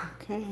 Okay.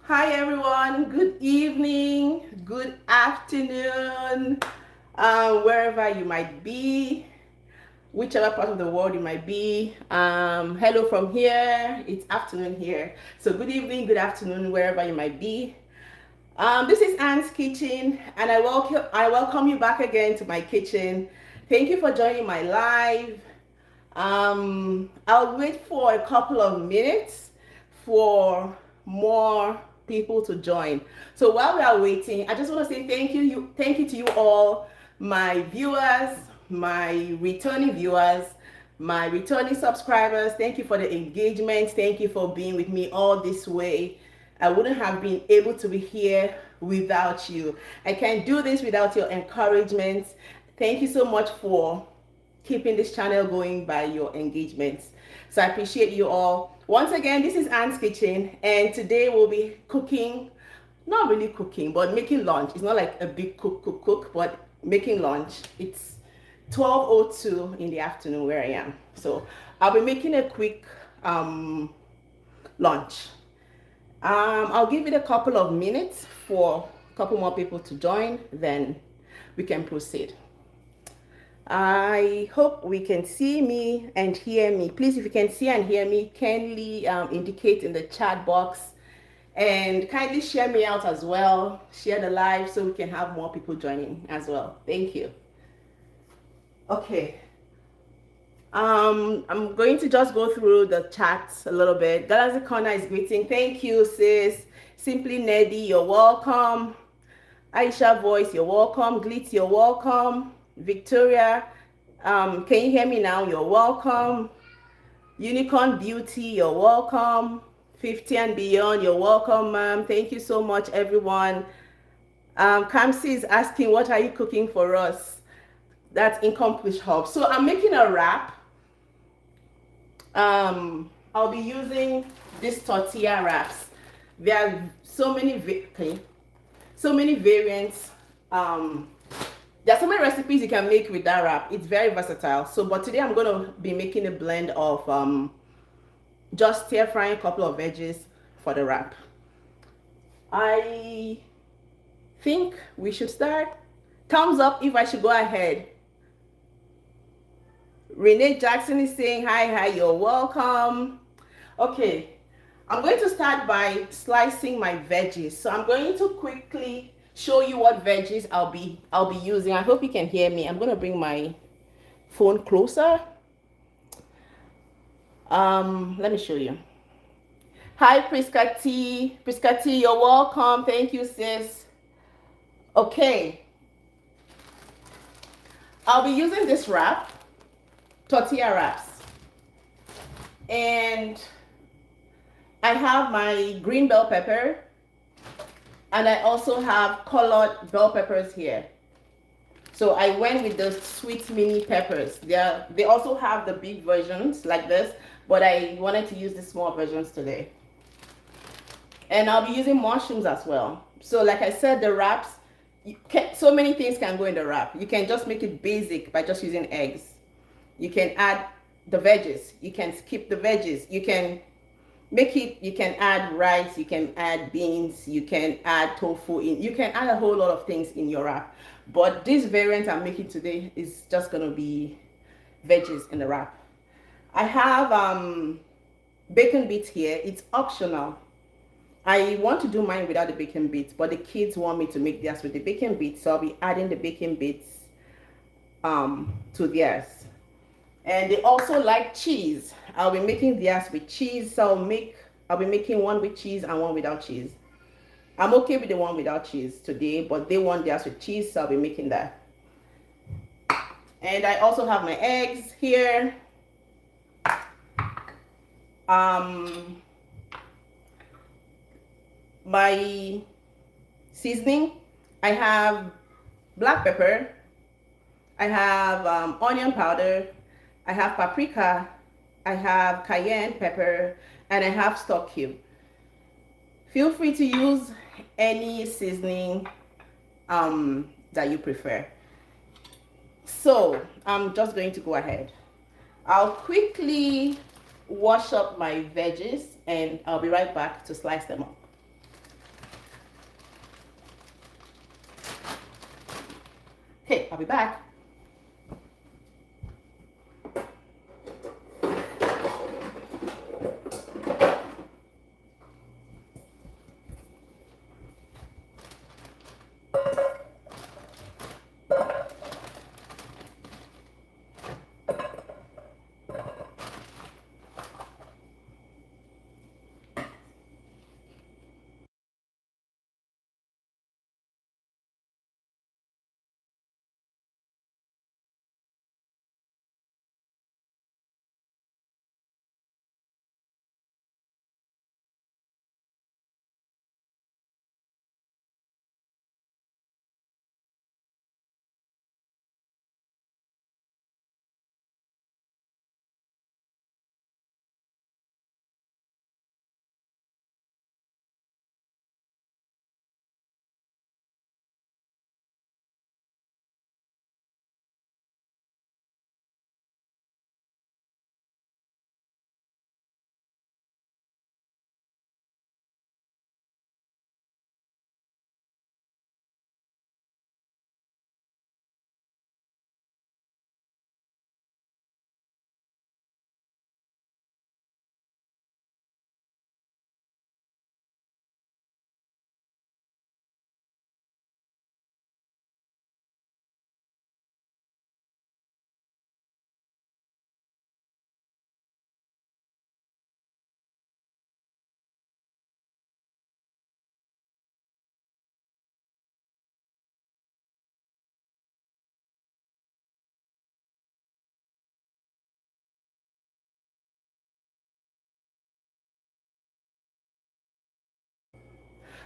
Hi everyone, good evening, good afternoon, wherever you might be, whichever part of the world you might be. Hello from here, it's afternoon here. So good evening, good afternoon, wherever you might be. This is Anne's Kitchen, and I welcome you back again to my kitchen. Thank you for joining my live. I'll wait for a couple of minutes for more people to join. So while we are waiting, I just want to say thank you to you all, my viewers, my returning viewers, my returning subscribers. Thank you for the engagement. Thank you for being with me all this way. I wouldn't have been able to be here without you. I can't do this without your encouragement. Thank you so much for keeping this channel going by your engagements. So I appreciate you all. Once again, this is Anne's Kitchen, and today we'll be cooking, not really cooking, but making lunch. It's not like a big cook, but making lunch. It's 12:02 in the afternoon where I am. So I'll be making a quick lunch. I'll give it a couple of minutes for a couple more people to join, then we can proceed. I hope we can see me and hear me. Please, if you can see and hear me, kindly indicate in the chat box, and kindly share me out as well. Share the live so we can have more people joining as well. Thank you. Okay. I'm going to just go through the chats a little bit. Galaxy Corner is greeting. Thank you, sis. Simply Neddy, you're welcome. Aisha Voice, you're welcome. Glitz, you're welcome. Victoria, can you hear me now? You're welcome. Unicorn Beauty, you're welcome. 50 and beyond, you're welcome, ma'am. Thank you so much, everyone. Kamsi is asking, what are you cooking for us? That's Incomplete Hub. So I'm making a wrap. I'll be using these tortilla wraps. There are so many variants. There are so many recipes you can make with that wrap. It's very versatile. So, but today I'm going to be making a blend of just stir frying a couple of veggies for the wrap. I think we should start. Thumbs up if I should go ahead. Renee Jackson is saying hi, you're welcome. Okay, I'm going to start by slicing my veggies. So I'm going to quickly show you what veggies I'll be using. I hope you can hear me. I'm going to bring my phone closer. Let me show you. Hi, Priska T. Priska T, you're welcome. Thank you, sis. Okay. I'll be using this wrap, tortilla wraps. And I have my green bell pepper, and I also have colored bell peppers here. So I went with the sweet mini peppers. They also have the big versions like this, but I wanted to use the small versions today. And I'll be using mushrooms as well. So like I said, the wraps, so many things can go in the wrap. You can just make it basic by just using eggs. You can add the veggies. You can skip the veggies. You can make it, you can add rice, you can add beans, you can add tofu in, you can add a whole lot of things in your wrap. But this variant I'm making today is just gonna be veggies in the wrap. I have bacon bits here. It's optional. I want to do mine without the bacon bits, but the kids want me to make theirs with the bacon bits, so I'll be adding the bacon bits to theirs. And they also like cheese. I'll be making theirs with cheese, so I'll be making one with cheese and one without cheese. I'm okay with the one without cheese today, but they want theirs with cheese, so I'll be making that. And I also have my eggs here. My seasoning, I have black pepper, I have onion powder, I have paprika, I have cayenne pepper, and I have stock cube. Feel free to use any seasoning that you prefer. So I'm just going to go ahead. I'll quickly wash up my veggies and I'll be right back to slice them up. Okay, I'll be back.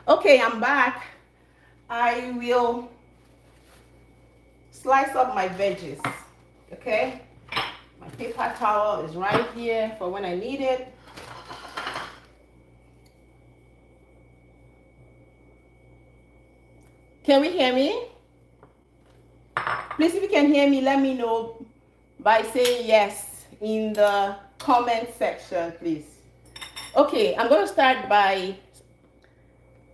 Okay, I'm back. I will slice up my veggies. Okay, my paper towel is right here for when I need it. Can we hear me? Please, if you can hear me, let me know by saying yes in the comment section, please. Okay, I'm going to start by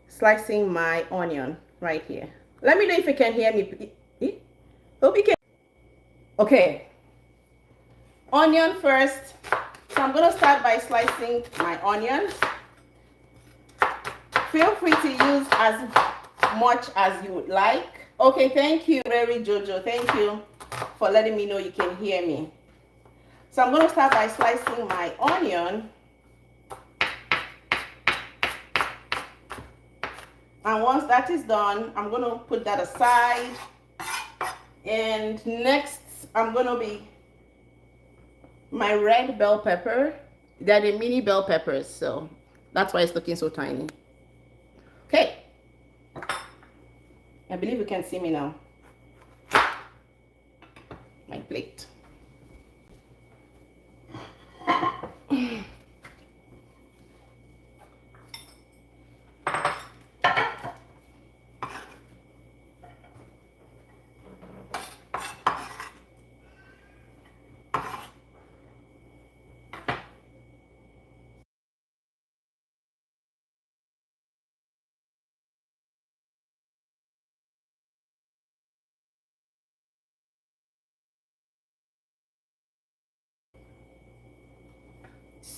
slicing my onion right here. Let me know if you can hear me. Hope you can. Okay, onion first. So I'm going to start by slicing my onions. Feel free to use as much as you would like. Okay, thank you, Mary Jojo. Thank you for letting me know you can hear me. So I'm going to start by slicing my onion. And once that is done, I'm going to put that aside. And next, I'm going to be my red bell pepper. They're the mini bell peppers, so that's why it's looking so tiny. Okay. I believe you can see me now. My plate.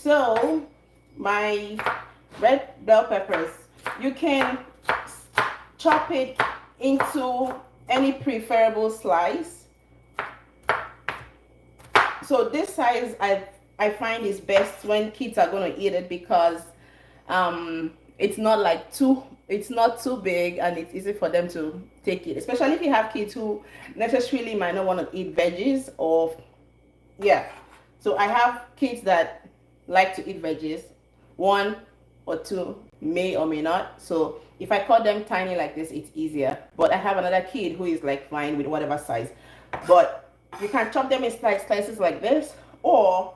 So my red bell peppers, you can chop it into any preferable slice. So this size I find is best when kids are going to eat it, because it's not like it's not too big, and it's easy for them to take it, especially if you have kids who necessarily might not want to eat veggies. Or yeah, so I have kids that like to eat veggies, one or two may or may not. So if I cut them tiny like this, it's easier. But I have another kid who is like fine with whatever size. But you can chop them in slices like this, or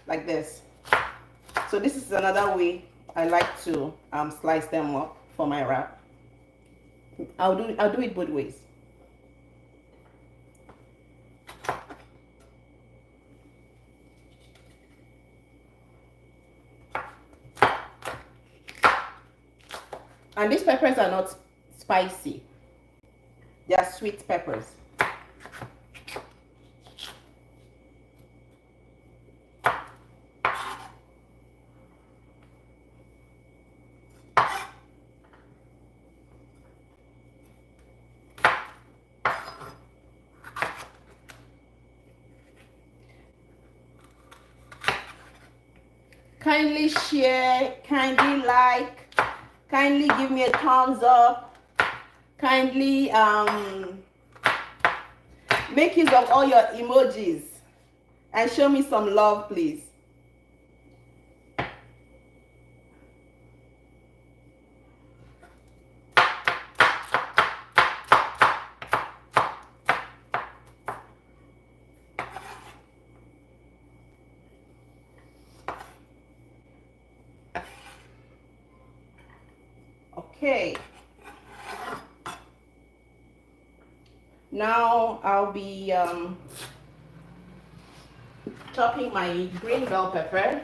like this. So this is another way I like to slice them up for my wrap. I'll do it both ways. And these peppers are not spicy. They are sweet peppers. Kindly share, kindly like, kindly give me a thumbs up, kindly make use of all your emojis and show me some love, please. Okay. Now I'll be chopping my green bell pepper.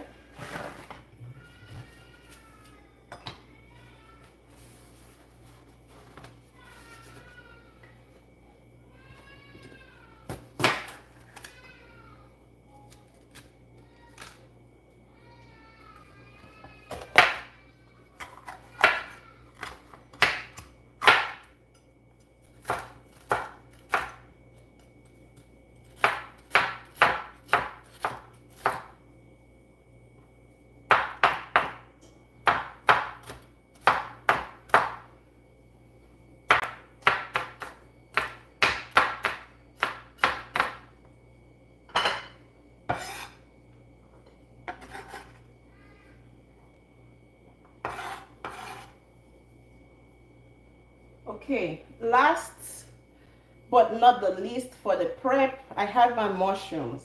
Okay, last but not the least for the prep, I have my mushrooms.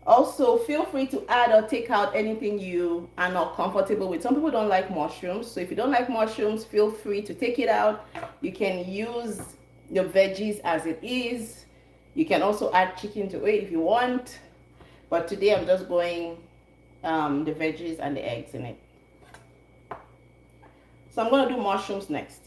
Also, feel free to add or take out anything you are not comfortable with. Some people don't like mushrooms, so if you don't like mushrooms, feel free to take it out. You can use your veggies as it is. You can also add chicken to it if you want, but today I'm just going the veggies and the eggs in it. So I'm going to do mushrooms next.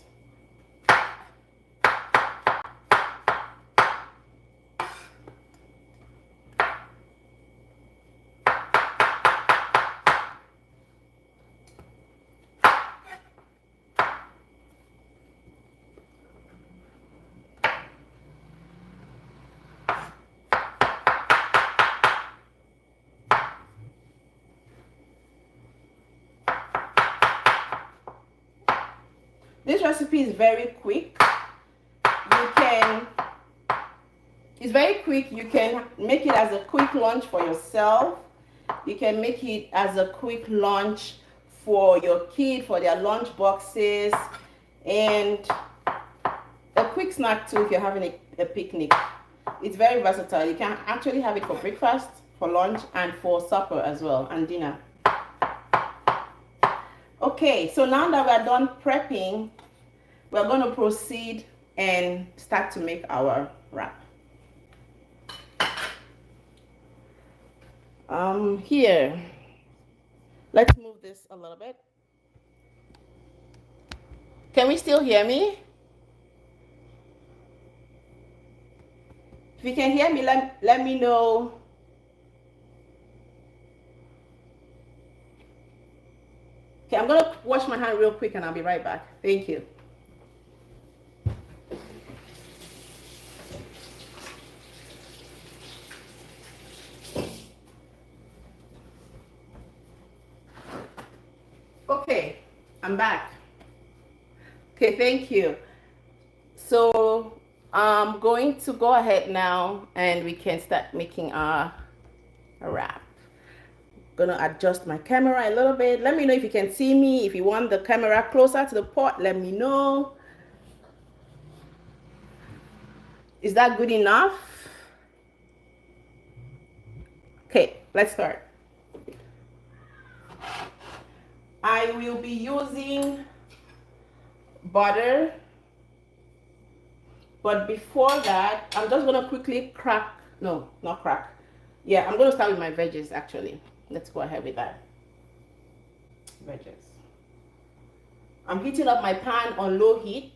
This recipe is very quick. It's very quick. You can make it as a quick lunch for yourself. You can make it as a quick lunch for your kid, for their lunch boxes, and a quick snack too if you're having a picnic. It's very versatile. You can actually have it for breakfast, for lunch, and for supper as well, and dinner. Okay, so now that we're done prepping, we're going to proceed and start to make our wrap. Here, let's move this a little bit. Can we still hear me? If you can hear me, let me know. Okay, I'm gonna wash my hand real quick and I'll be right back. Thank you. Okay, I'm back. Okay, thank you. So I'm going to go ahead now and we can start making our wrap. Gonna adjust my camera a little bit. Let me know if you can see me. If you want the camera closer to the pot, let me know. Is that good enough? Okay, let's start. I will be using butter, but before that, I'm just gonna quickly crack, no, not crack. Yeah, I'm gonna start with my veggies actually. Let's go ahead with that. Veggies. I'm heating up my pan on low heat.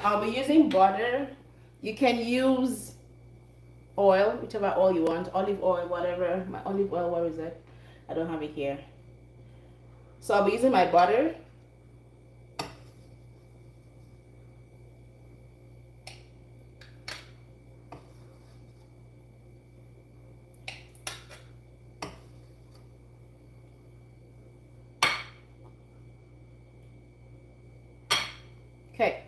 I'll be using butter. You can use oil, whichever oil you want, olive oil, whatever. My olive oil, where is it? I don't have it here. So I'll be using my butter. Okay.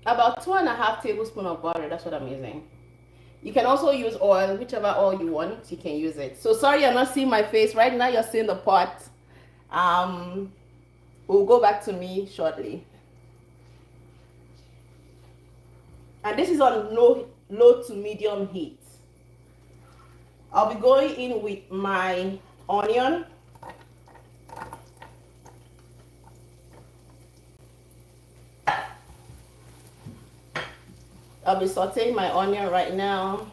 About 2.5 tablespoons of butter, that's what I'm using. You can also use oil, whichever oil you want, you can use it. So sorry you're not seeing my face. Right now you're seeing the pot. We'll go back to me shortly. And this is on low to medium heat. I'll be going in with my onion. I'll be sauteing my onion right now.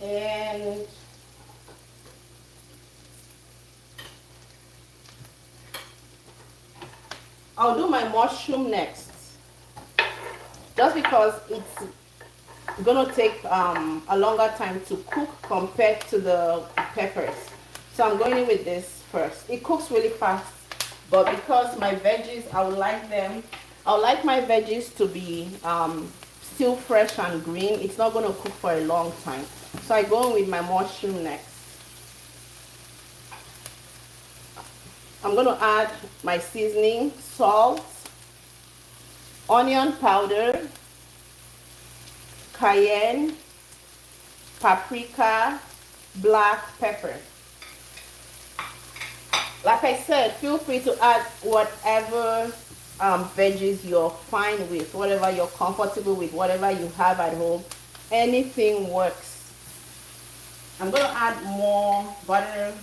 And I'll do my mushroom next, just because it's gonna take a longer time to cook compared to the peppers. So I'm going in with this first. It cooks really fast, but because my veggies, I would like my veggies to be still fresh and green. It's not gonna cook for a long time. So I go in with my mushroom next. I'm gonna add my seasoning, salt, onion powder, cayenne, paprika, black pepper. Like I said, feel free to add whatever veggies you're fine with, whatever you're comfortable with, whatever you have at home. Anything works. I'm gonna add more butter.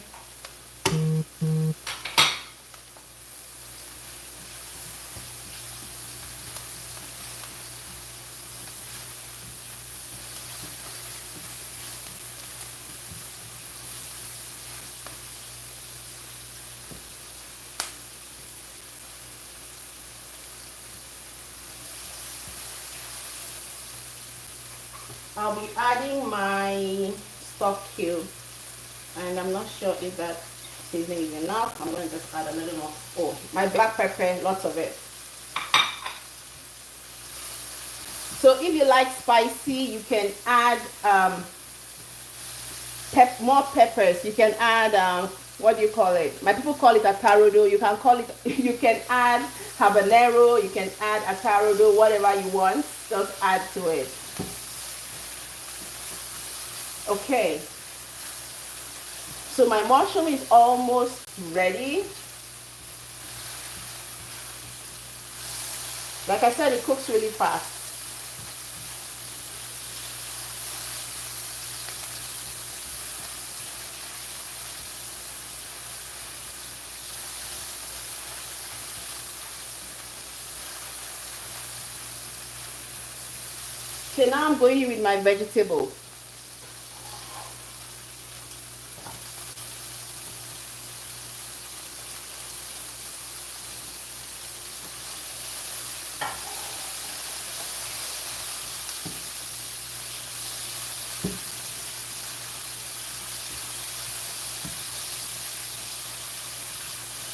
I'll be adding my stock cube. And I'm not sure if that seasoning is enough. I'm going to just add a little more. Oh, my black pepper, lots of it. So if you like spicy, you can add more peppers. You can add what do you call it? My people call it atarudo. You can call it. You can add habanero. You can add atarudo. Whatever you want, just add to it. Okay. So my mushroom is almost ready. Like I said, it cooks really fast. So now I'm going in with my vegetables.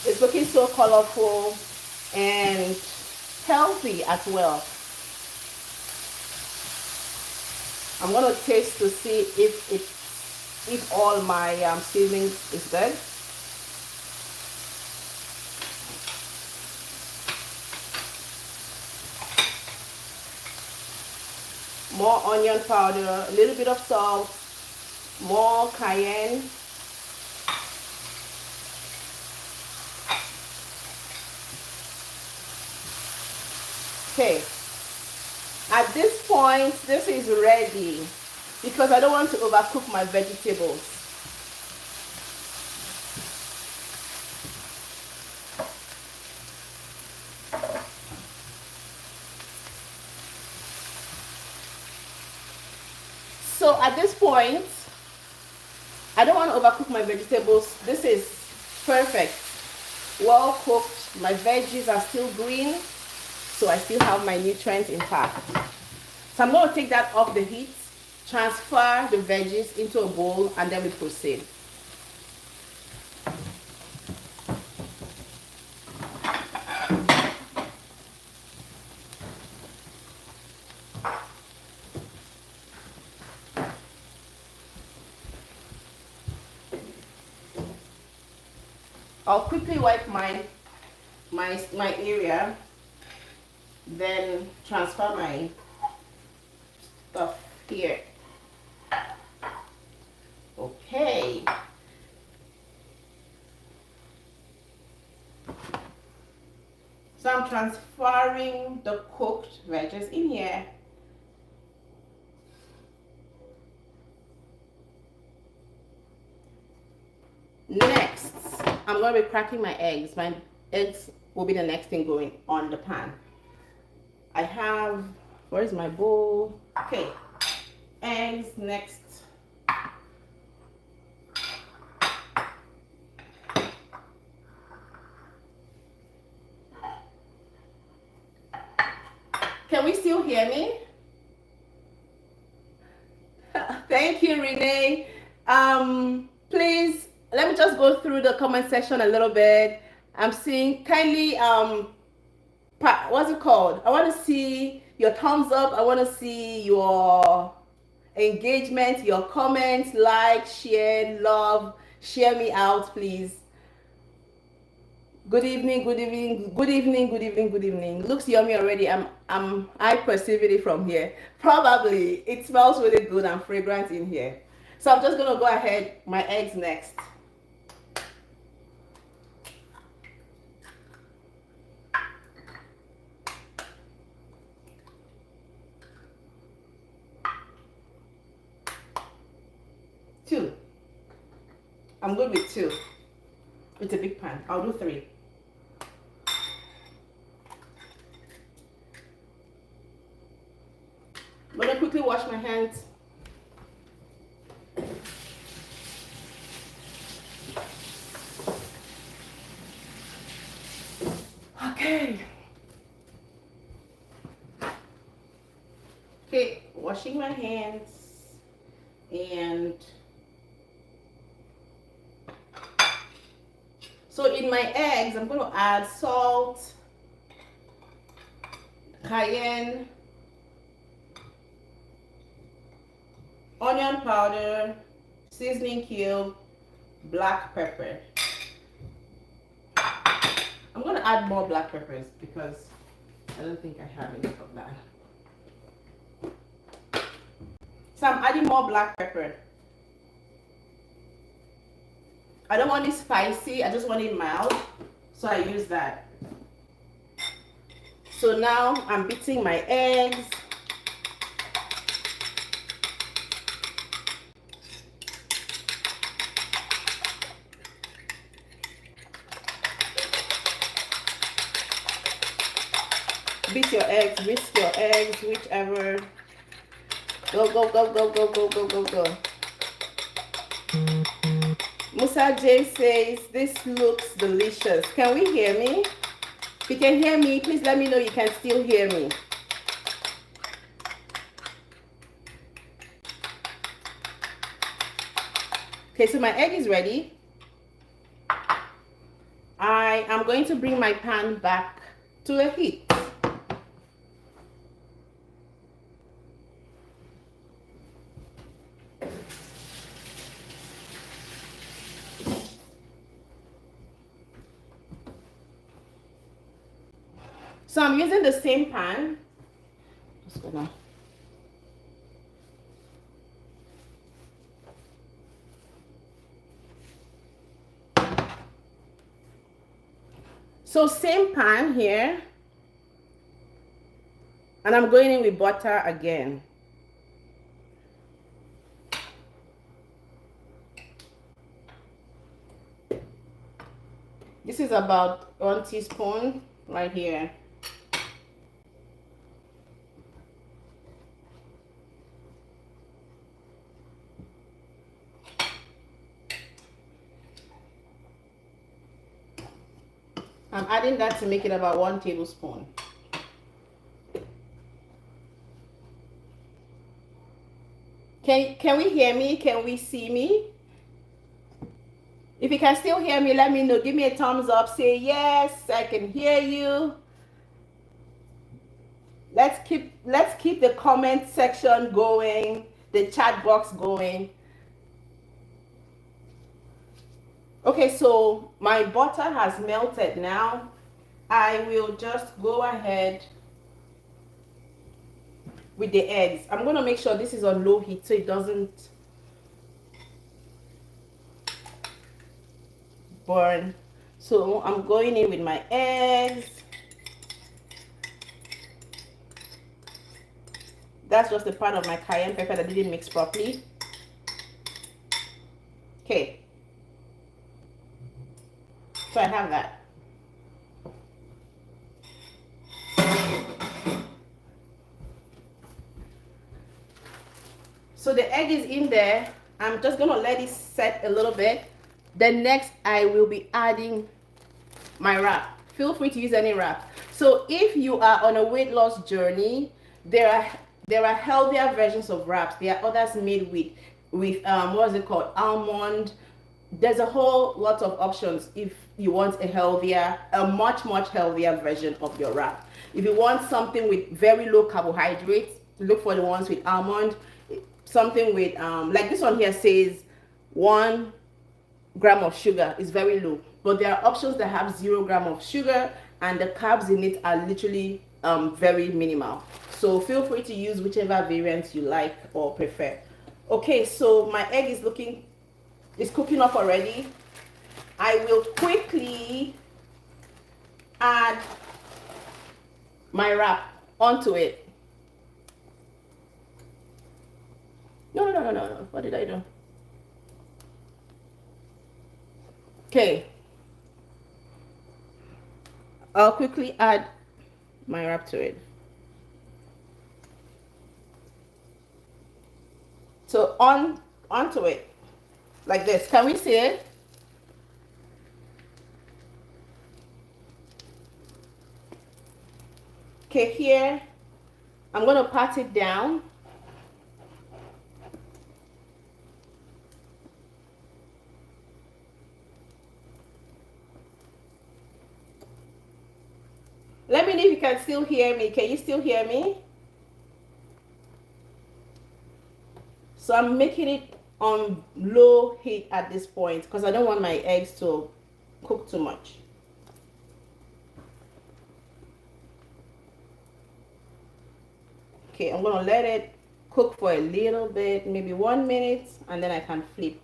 It's looking so colorful and healthy as well. I'm gonna taste to see if all my seasoning is good. More onion powder, a little bit of salt, more cayenne. Okay, at this point, this is ready because I don't want to overcook my vegetables. So at this point, I don't want to overcook my vegetables. This is perfect. Well cooked. My veggies are still green, so I still have my nutrients intact. So I'm going to take that off the heat, transfer the veggies into a bowl, and then we proceed. I'll quickly wipe my area, then transfer my stuff here. Okay. So I'm transferring the cooked veggies in here. Next, I'm going to be cracking my eggs. My eggs will be the next thing going on the pan. I have, where is my bowl? Okay, eggs next. Can we still hear me? Thank you, Renee. Please, let me just go through the comment section a little bit. I'm seeing kindly, what's it called? I want to see your thumbs up. I want to see your engagement, your comments, like, share, love, share me out, please. Good evening, good evening, good evening, good evening, good evening. Looks yummy already. I perceive it from here. Probably it smells really good and fragrant in here. So I'm just gonna go ahead. My eggs next. Two. I'm good with two. It's a big pan. I'll do three. I'm gonna quickly wash my hands. Okay. Okay, washing my hands and So in my eggs, I'm going to add salt, cayenne, onion powder, seasoning cube, black pepper. I'm going to add more black peppers because I don't think I have enough of that. So I'm adding more black pepper. I don't want it spicy, I just want it mild, so I use that. So now I'm beating my eggs. Beat your eggs, whisk your eggs, whichever. Go, go, go, go, go, go, go, go, go. Musa J says, this looks delicious. Can we hear me? If you can hear me, please let me know you can still hear me. Okay, so my egg is ready. I am going to bring my pan back to the heat. So I'm using the same pan. Just gonna So same pan here, and I'm going in with butter again. This is about 1 teaspoon right here. I'm adding that to make it about 1 tablespoon. Can we hear me? Can we see me? If you can still hear me, let me know. Give me a thumbs up. Say yes, I can hear you. Let's keep the comment section going, the chat box going. Okay, so my butter has melted now. I will just go ahead with the eggs. I'm going to make sure this is on low heat so it doesn't burn. So I'm going in with my eggs. That's just the part of my cayenne pepper that didn't mix properly. Okay. So I have that. So the egg is in there. I'm just going to let it set a little bit. Then next I will be adding my wrap. Feel free to use any wrap. So if you are on a weight loss journey, there are healthier versions of wraps. There are others made with what is it called, almond. There's a whole lot of options if you want a much healthier version of your wrap. If you want something with very low carbohydrates, look for the ones with almond. Something with like this one here says 1 gram of sugar is very low, but there are options that have 0 gram of sugar and the carbs in it are literally very minimal. So feel free to use whichever variant you like or prefer. Okay, so my egg is cooking up already. I will quickly add my wrap onto it. No. What did I do? Okay. I'll quickly add my wrap to it. So onto it like this. Can we see it? Okay, here I'm going to pat it down. Let me know if you can still hear me. Can you still hear me? So I'm making it on low heat at this point because I don't want my eggs to cook too much. Okay, I'm gonna let it cook for a little bit, maybe 1 minute, and then I can flip.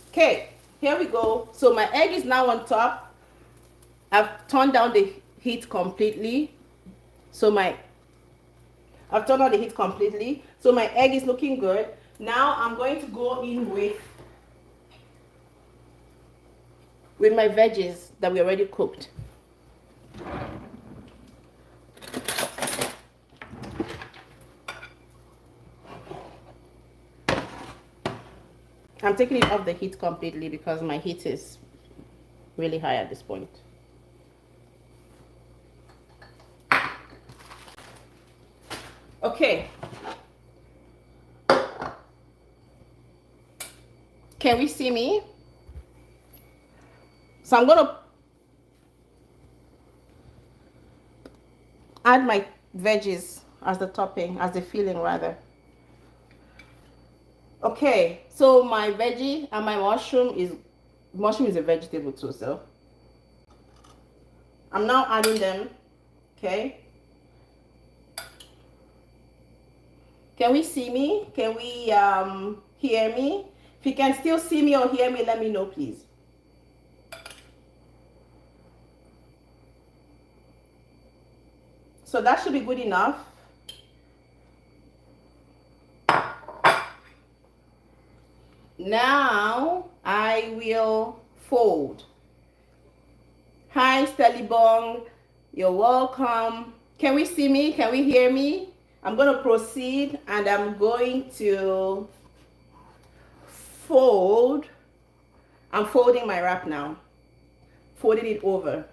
Okay, here we go. So my egg is now on top. I've turned down the heat completely. I've turned on the heat completely. So my egg is looking good. Now I'm going to go in with my veggies that we already cooked. I'm taking it off the heat completely because my heat is really high at this point. Okay. Can we see me? So I'm gonna add my veggies as the topping, as the filling rather. Okay, so my veggie and my mushroom is a vegetable too, so I'm now adding them. Okay. Can we see me? Can we hear me? If you can still see me or hear me, let me know, please. So that should be good enough. Now I will fold. Hi, Stelibong. You're welcome. Can we see me? Can we hear me? I'm going to proceed and I'm going to fold. I'm folding my wrap now. Folding it over.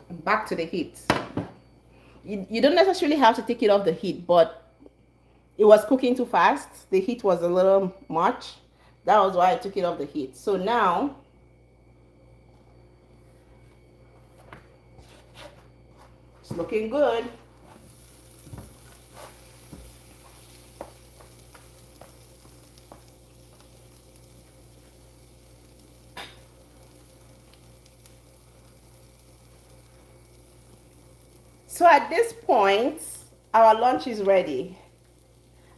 Back to the heat. You don't necessarily have to take it off the heat, but it was cooking too fast. The heat was a little much. That was why I took it off the heat. So now it's looking good. So at this point, our lunch is ready.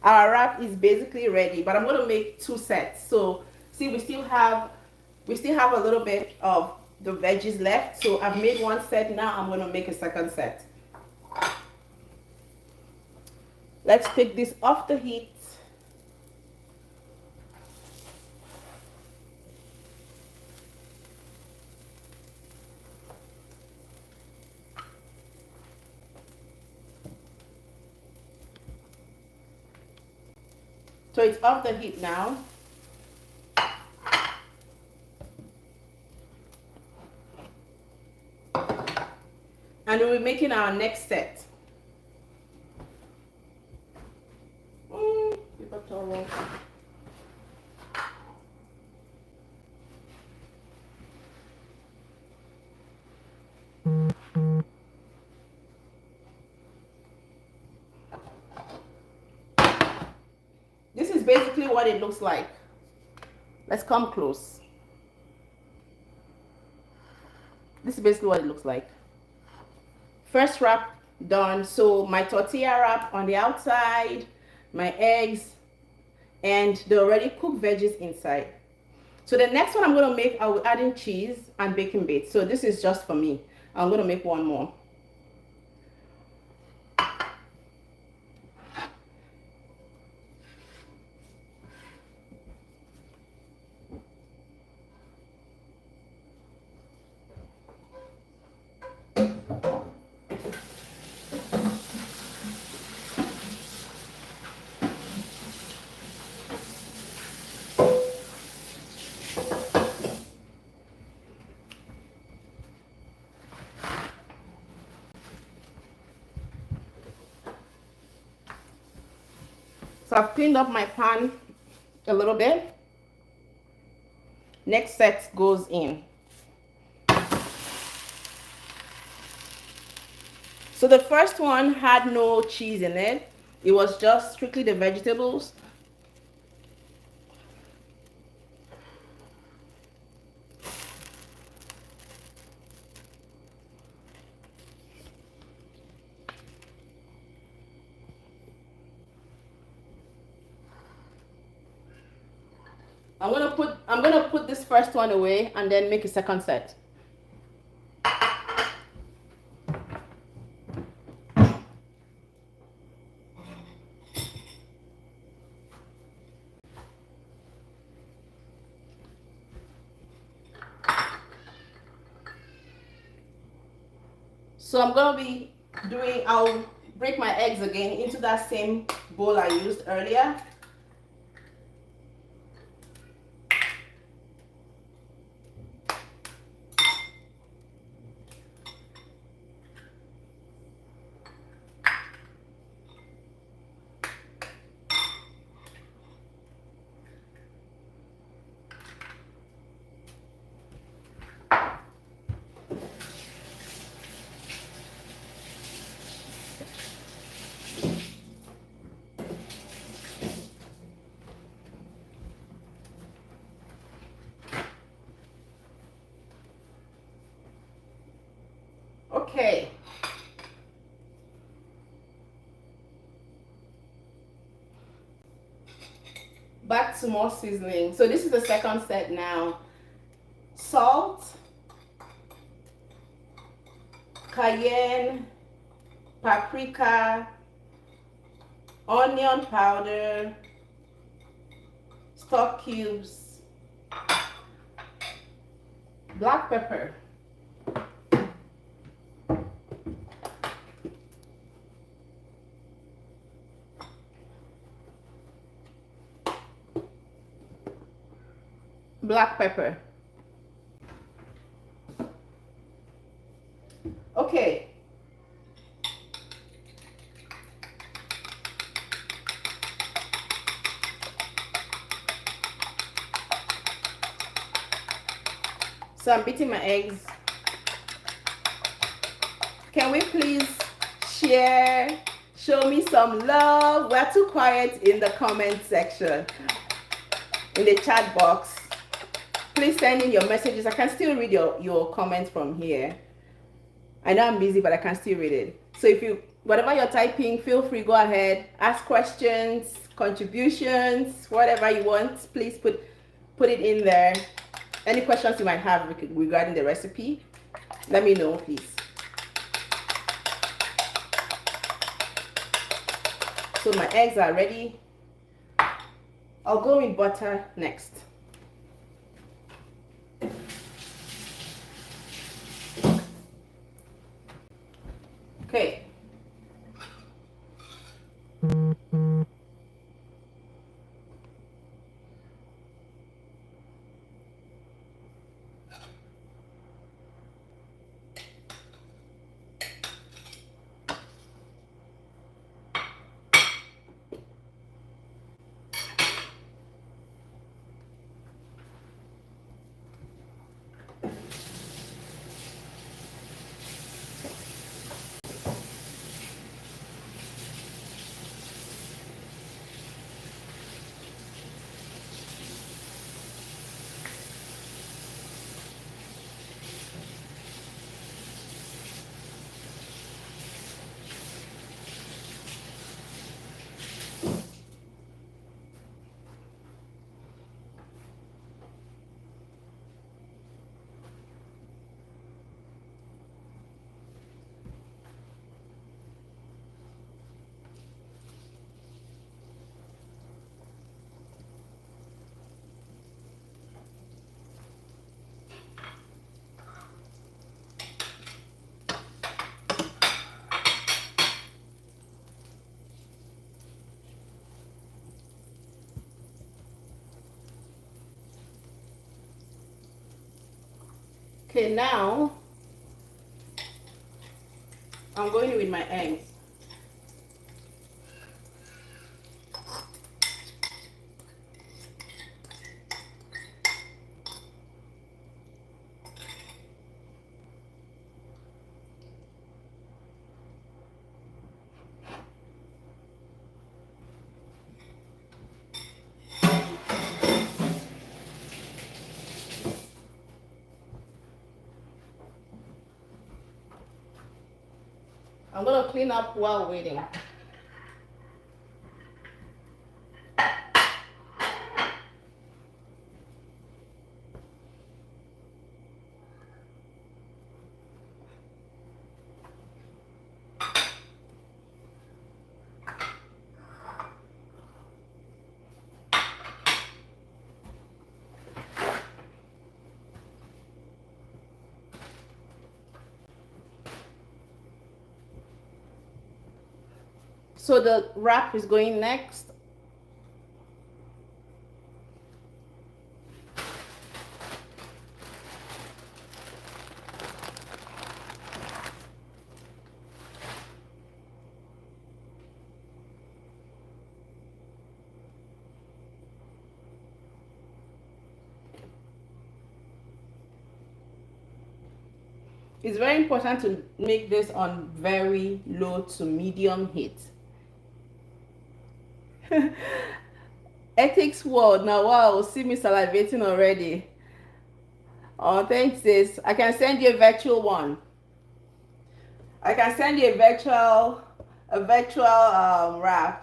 Our wrap is basically ready, but I'm going to make 2 sets. So see, we still have a little bit of the veggies left. So I've made 1 set. Now I'm going to make a 2nd set. Let's take this off the heat. So it's off the heat now. And we'll be making our next set. Paper towel. This is basically what it looks like. Let's come close. This is basically what it looks like. First wrap done. So my tortilla wrap on the outside, my eggs, and the already cooked veggies inside. So the next one I'm going to make, I will add in cheese and bacon bits. So this is just for me. I'm going to make 1 more. So I've cleaned up my pan a little bit. Next set goes in. So the first one had no cheese in it. It was just strictly the vegetables. I'm gonna put this first one away and then make a second set. So I'm gonna be I'll break my eggs again into that same bowl I used earlier. Okay. Back to more seasoning. So this is the second set now. Salt, cayenne, paprika, onion powder, stock cubes, black pepper, black pepper. Okay. So I'm beating my eggs. Can we please share? Show me some love. We're too quiet in the comment section, in the chat box. Please send in your messages. I can still read your comments from here. I know I'm busy, but I can still read it. So whatever you're typing, feel free, go ahead, ask questions, contributions, whatever you want. Please put it in there. Any questions you might have regarding the recipe, let me know, please. So my eggs are ready. I'll go with butter next. Okay. Okay, now I'm going with my eggs. I'm gonna clean up while waiting. So the wrap is going next. It's very important to make this on very low to medium heat. Ethics world, now wow, see me salivating already. Oh, thanks sis. I can send you a virtual one. I can send you a virtual wrap.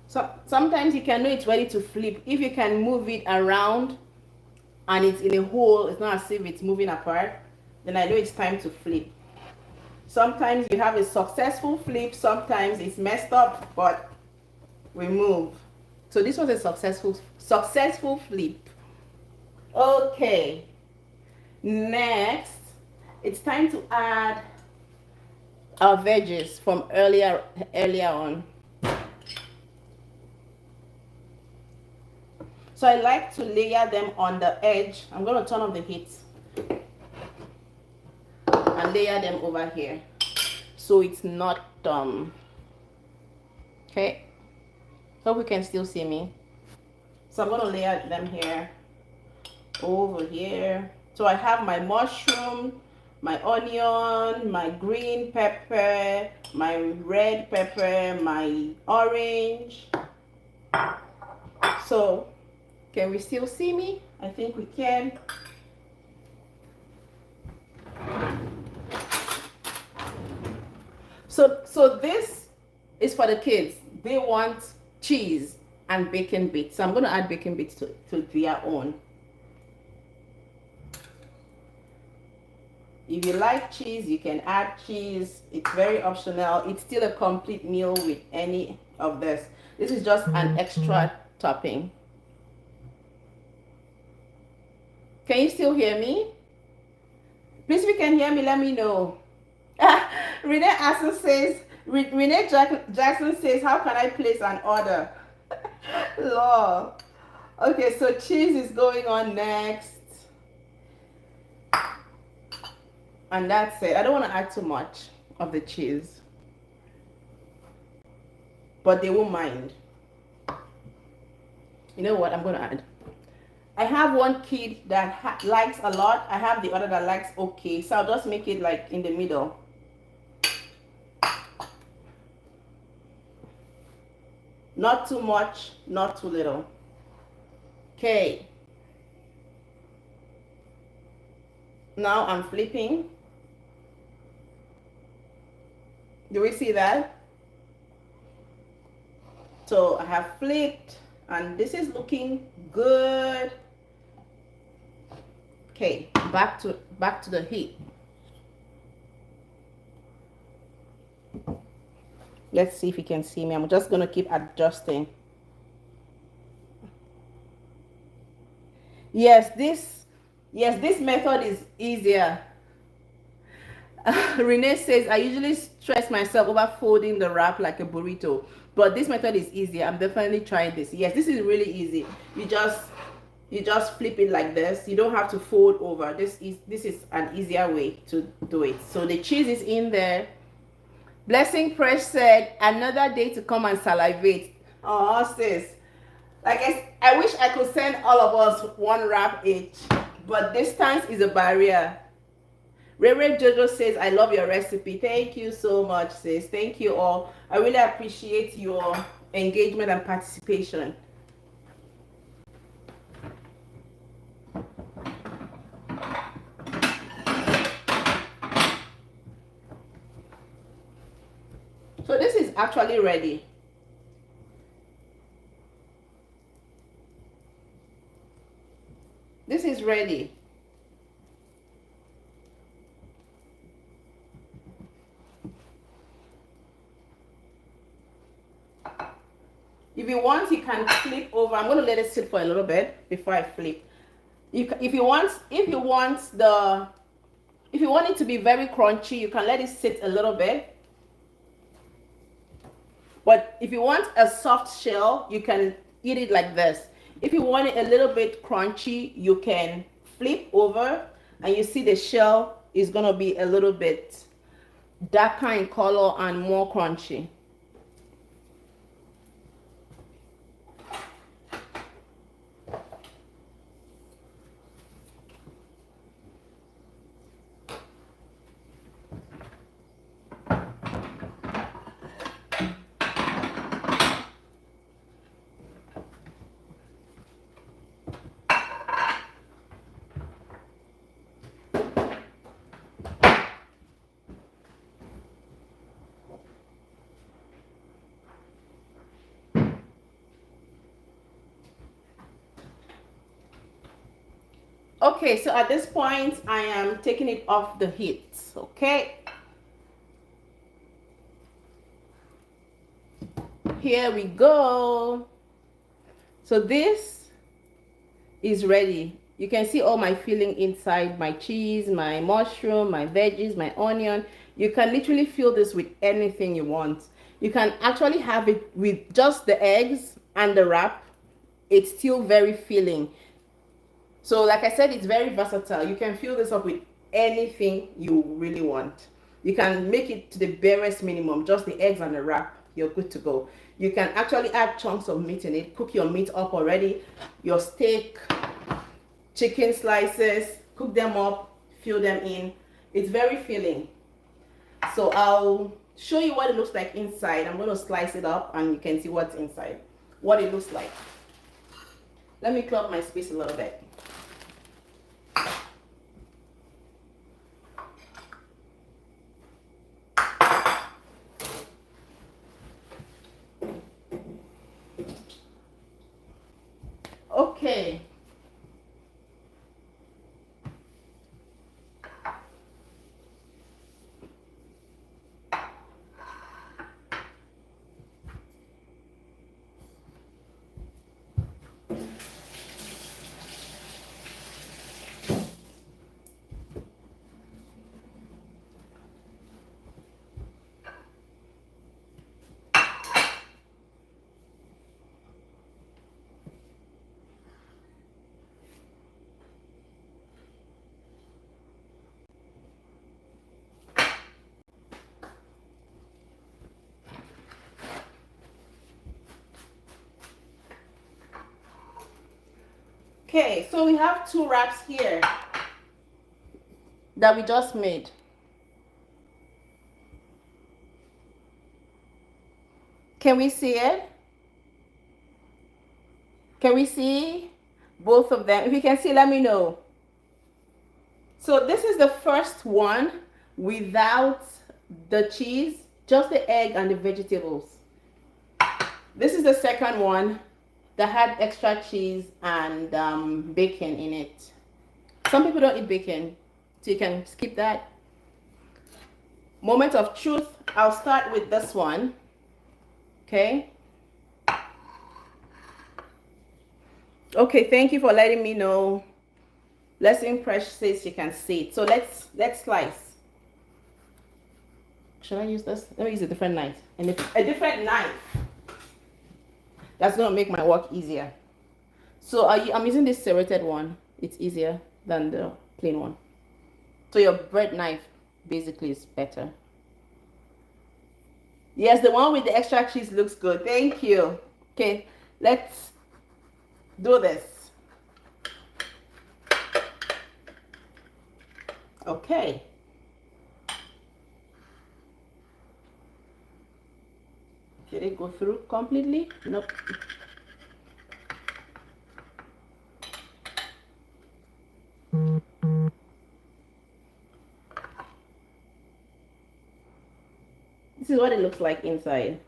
So sometimes you can know it's ready to flip if you can move it around and it's in a hole. It's not as if it's moving apart. Then I know it's time to flip. Sometimes you have a successful flip. Sometimes it's messed up, but we move. So this was a successful flip. Okay. Next, it's time to add our veggies from earlier on. So I like to layer them on the edge. I'm going to turn on the heat and layer them over here so it's not okay. Hope you can still see me. So I'm going to layer them here, over here. So I have my mushroom, my onion, my green pepper, my red pepper, my orange. So can we still see me? I think we can. So this is for the kids. They want cheese and bacon bits. So I'm going to add bacon bits to their own. If you like cheese, you can add cheese. It's very optional. It's still a complete meal with any of this. This is just an extra topping. Can you still hear me? Please, if you can hear me, let me know. Renee Jackson says, how can I place an order? Lord. Okay, so cheese is going on next. And that's it. I don't want to add too much of the cheese, but they won't mind. You know what? I'm going to add. I have one kid that likes a lot. I have the other that likes okay. So I'll just make it like in the middle. Not too much, not too little. Okay. Now I'm flipping. Do we see that? So I have flipped and this is looking good. Okay, back to the heat. Let's see if you can see me. I'm just gonna keep adjusting. Yes, this method is easier. Renee says, I usually stress myself over folding the wrap like a burrito, but this method is easier. I'm definitely trying this. Yes, this is really easy. You just flip it like this. You don't have to fold over. This is an easier way to do it. So the cheese is in there. Blessing Fresh said, another day to come and salivate. Oh, sis. Like I wish I could send all of us one wrap each, but distance is a barrier. Ray Jojo says, I love your recipe. Thank you so much, sis. Thank you all. I really appreciate your engagement and participation. So this is actually ready. This is ready. If you want, you can flip over. I'm going to let it sit for a little bit before I flip. If you want it to be very crunchy, you can let it sit a little bit. But if you want a soft shell, you can eat it like this. If you want it a little bit crunchy, you can flip over, and you see the shell is going to be a little bit darker in color and more crunchy. Okay, so at this point, I am taking it off the heat, okay? Here we go. So this is ready. You can see all my filling inside, my cheese, my mushroom, my veggies, my onion. You can literally fill this with anything you want. You can actually have it with just the eggs and the wrap. It's still very filling. So like I said, it's very versatile. You can fill this up with anything you really want. You can make it to the barest minimum, just the eggs and the wrap. You're good to go. You can actually add chunks of meat in it. Cook your meat up already. Your steak, chicken slices, cook them up, fill them in. It's very filling. So I'll show you what it looks like inside. I'm going to slice it up and you can see what's inside, what it looks like. Let me clear up my space a little bit. Okay. Okay, so we have two wraps here that we just made. Can we see it? Can we see both of them? If you can see, let me know. So this is the first one without the cheese, just the egg and the vegetables. This is the second one that had extra cheese and bacon in it. Some people don't eat bacon, so you can skip that. Moment of truth, I'll start with this one. Okay. Okay, thank you for letting me know. Lesson Precious says you can see it. So let's slice. Should I use this? Let me use a different knife. And a different knife. That's gonna make my work easier. So I'm using this serrated one. It's easier than the plain one. So your bread knife basically is better. Yes, the one with the extra cheese looks good. Thank you. Okay, let's do this. Okay. Did it go through completely? Nope. This is what it looks like inside.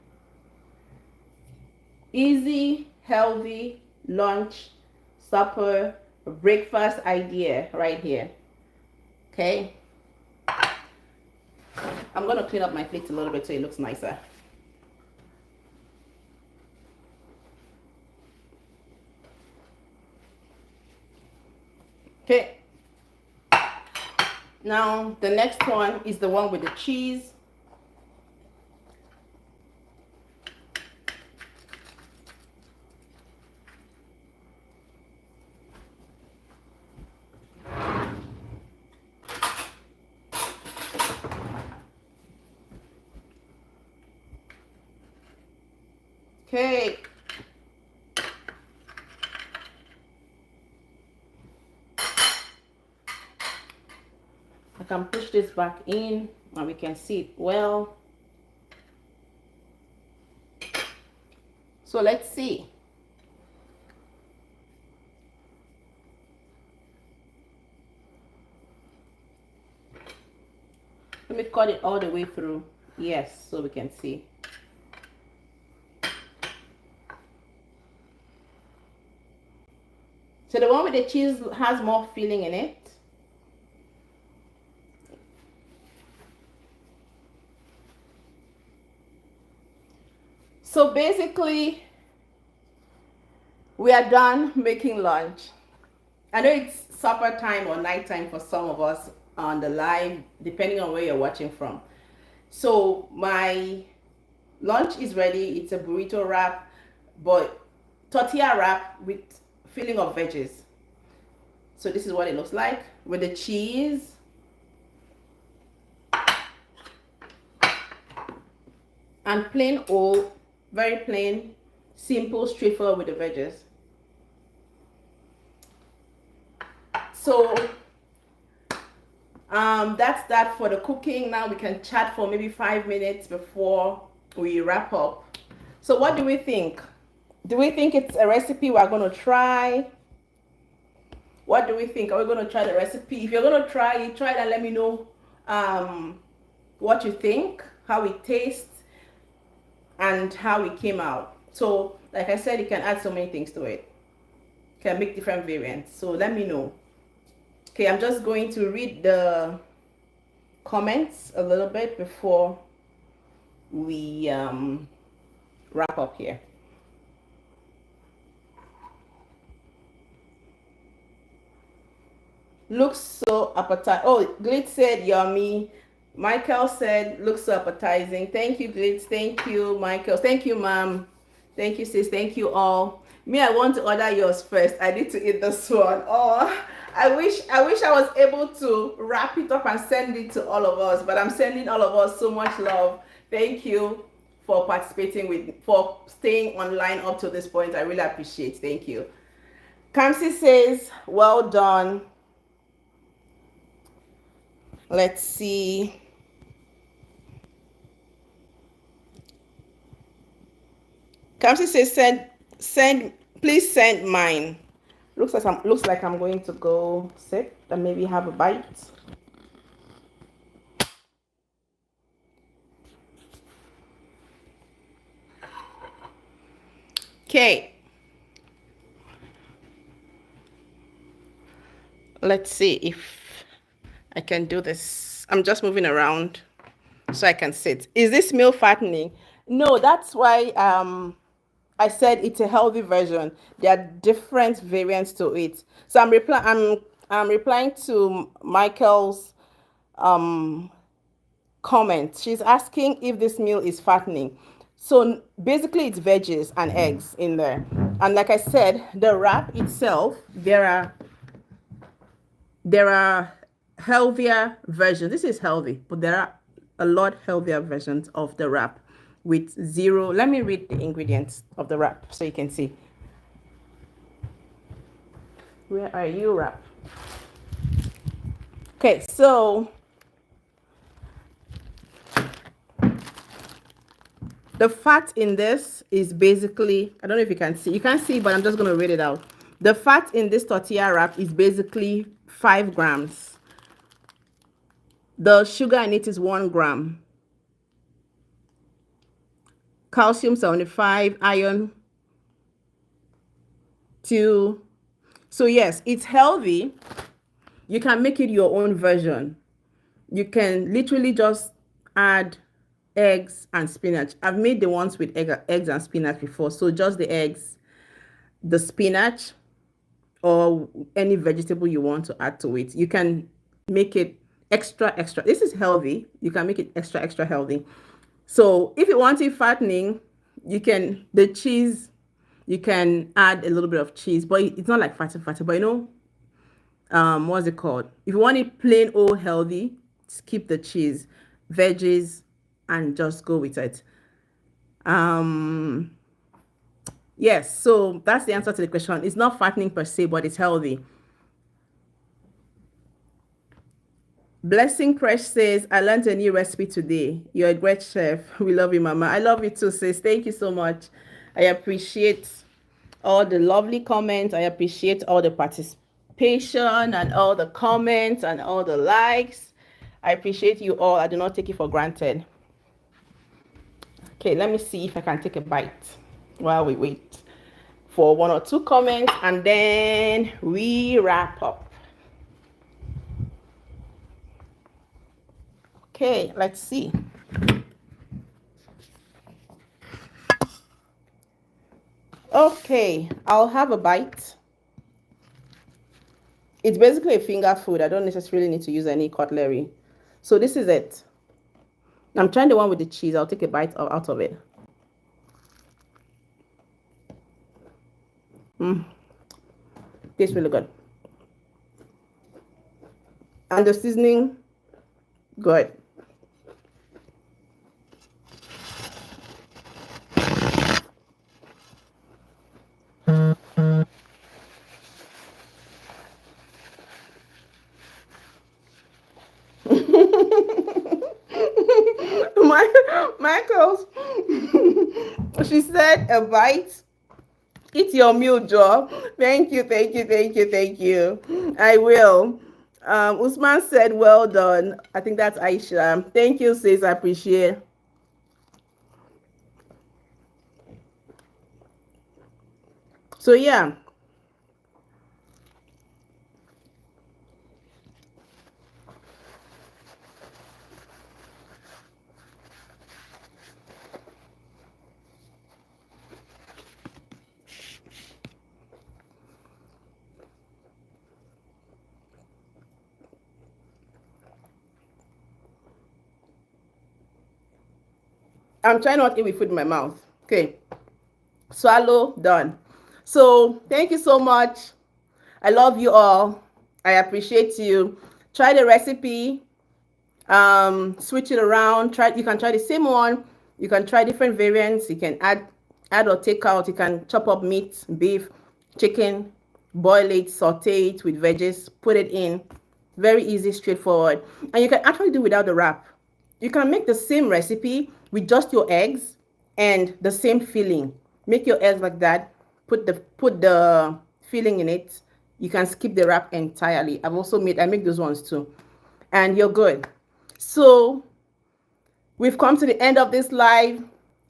Easy, healthy lunch, supper, breakfast idea right here. Okay. I'm going to clean up my plate a little bit so it looks nicer. Okay. Now, the next one is the one with the cheese. Okay. I can push this back in and we can see it well. So let's see. Let me cut it all the way through. Yes, so we can see. So the one with the cheese has more filling in it. So basically, we are done making lunch. I know it's supper time or night time for some of us on the live, depending on where you're watching from. So my lunch is ready. It's a burrito wrap, but tortilla wrap with filling of veggies. So this is what it looks like with the cheese. And plain old, very plain, simple, straightforward with the veggies. So that's that for the cooking. Now we can chat for maybe 5 minutes before we wrap up. So what do we think? Do we think it's a recipe we're going to try? What do we think? Are we going to try the recipe? If you're going to try it and let me know what you think, how it tastes, and how it came out. So like I said, you can add so many things to it. You can make different variants. So let me know. Okay, I'm just going to read the comments a little bit before we wrap up here. Looks so appetizing. Oh, Glitz said yummy. Michael said looks so appetizing. Thank you, Glitz. Thank you, Michael. Thank you, ma'am. Thank you, sis. Thank you all. Me, I want to order yours first. I need to eat this one. Oh, I wish I was able to wrap it up and send it to all of us, but I'm sending all of us so much love. Thank you for participating for staying online up to this point. I really appreciate it. Thank you. Kamsi says, well done. Let's see. Kamsi says, please send mine. Looks like I'm going to go sit and maybe have a bite. Okay. Let's see if I can do this. I'm just moving around so I can sit. Is this meal fattening? No, that's why I said it's a healthy version. There are different variants to it. So I'm replying to Michael's comment. She's asking if this meal is fattening. So basically it's veggies and eggs in there. And like I said, the wrap itself, there are healthier versions. This is healthy, but there are a lot healthier versions of the wrap with zero. Let me read the ingredients of the wrap so you can see. Where are you, wrap? Okay, so the fat in this is basically, I don't know if you can see. You can't see, but I'm just going to read it out. The fat in this tortilla wrap is basically 5 grams. The sugar in it is 1 gram. Calcium 75, iron 2. So yes, it's healthy. You can make it your own version. You can literally just add eggs and spinach. I've made the ones with eggs and spinach before. So just the eggs, the spinach, or any vegetable you want to add to it. You can make it extra. This is healthy. You can make it extra healthy. So if you want it fattening, you can, the cheese, you can add a little bit of cheese, but it's not like fatty, but you know, what's it called? If you want it plain old healthy, skip the cheese, veggies, and just go with it. Yes, so that's the answer to the question. It's not fattening per se, but it's healthy. Blessing Fresh says, I learned a new recipe today. You're a great chef. We love you, Mama. I love you too, sis. Thank you so much. I appreciate all the lovely comments. I appreciate all the participation and all the comments and all the likes. I appreciate you all. I do not take it for granted. Okay, let me see if I can take a bite while we wait for 1 or 2 comments, and then we wrap up. Okay, let's see. Okay, I'll have a bite. It's basically a finger food. I don't necessarily need to use any cutlery. So this is it. I'm trying the one with the cheese. I'll take a bite out of it. Tastes really good. And the seasoning, good. Michael's, she said a bite. Eat your meal, Joe. Thank you. I will. Usman said, well done. I think that's Aisha. Thank you, sis. I appreciate it. So, yeah. I'm trying not to eat with food in my mouth. Okay. Swallow, done. So thank you so much. I love you all. I appreciate you. Try the recipe. Switch it around. You can try the same one. You can try different variants. You can add or take out. You can chop up meat, beef, chicken, boil it, saute it with veggies, put it in. Very easy, straightforward. And you can actually do without the wrap. You can make the same recipe with just your eggs and the same filling. Make your eggs like that. Put the filling in it. You can skip the wrap entirely. I make those ones too. And you're good. So we've come to the end of this live.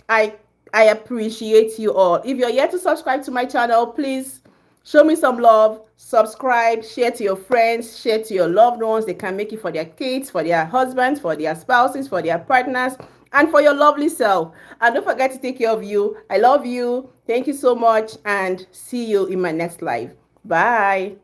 I appreciate you all. If you're yet to subscribe to my channel, please show me some love. Subscribe, share to your friends, share to your loved ones. They can make it for their kids, for their husbands, for their spouses, for their partners, and for your lovely self. And don't forget to take care of you. I love you. Thank you so much, and see you in my next live. Bye.